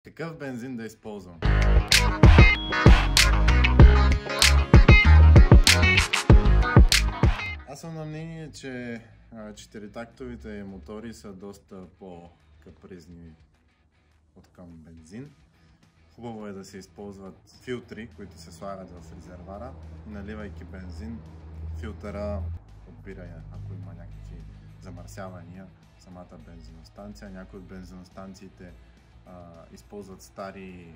Какъв бензин да използвам? Аз съм на мнение, че четиритактовите мотори са доста по-капризни от към бензин. Хубаво е да се използват филтри, които се слагат в резервара. Наливайки бензин, филтъра отбира, ако има някакви замърсявания в самата бензиностанция. Някои от бензиностанциите използват стари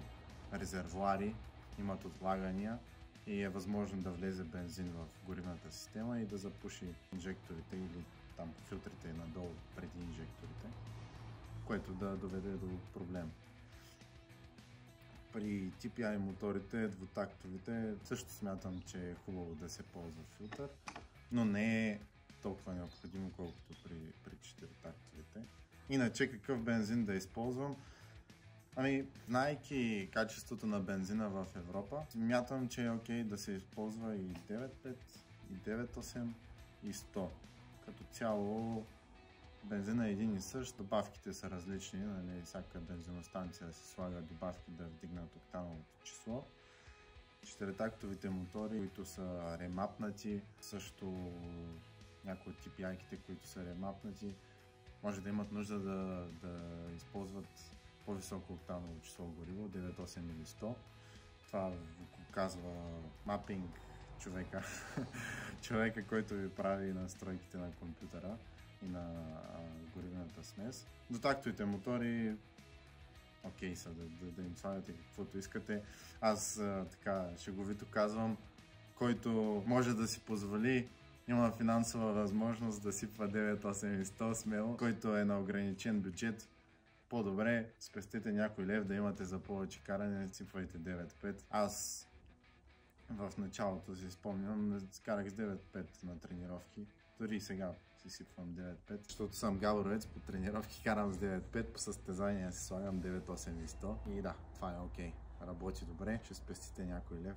резервоари, имат отлагания и е възможно да влезе бензин в горивната система и да запуши инжекторите или там филтрите надолу преди инжекторите, което да доведе до проблем. При TPI моторите, двутактовите, също смятам, че е хубаво да се ползва филтър, но не е толкова необходимо, колкото при четиритактовите. Иначе какъв бензин да използвам? Знаейки качеството на бензина в Европа, смятам, че е окей да се използва и 9.5, и 9.8, и 100. Като цяло бензина е един и същ, добавките са различни, нали? Всяка бензиностанция се слага добавки да вдигнат октановото число. Четиритактовите мотори, които са ремапнати, също някои от TPI-ките, които са ремапнати, може да имат нужда да използват по-високо октаново число гориво, 9.8 или 100. Това го казва мапинг човека, който ви прави настройките на компютъра и на горивната смес. Двутактовите мотори, окей са да им слагате каквото искате. Аз така шеговито казвам, който може да си позволи, има финансова възможност да сипва 9.8 и 100 смело, който е на ограничен бюджет. По-добре спестете някой лев да имате за повече каране, сипвайте 9.5. Аз в началото си спомням, карах с 9.5 на тренировки. Дори и сега си сипвам 9.5, защото съм габровец, по тренировки карам с 9.5, по състезания си слагам 9.8 и 100. И да, това е окей. Работи добре, ще спестите някой лев.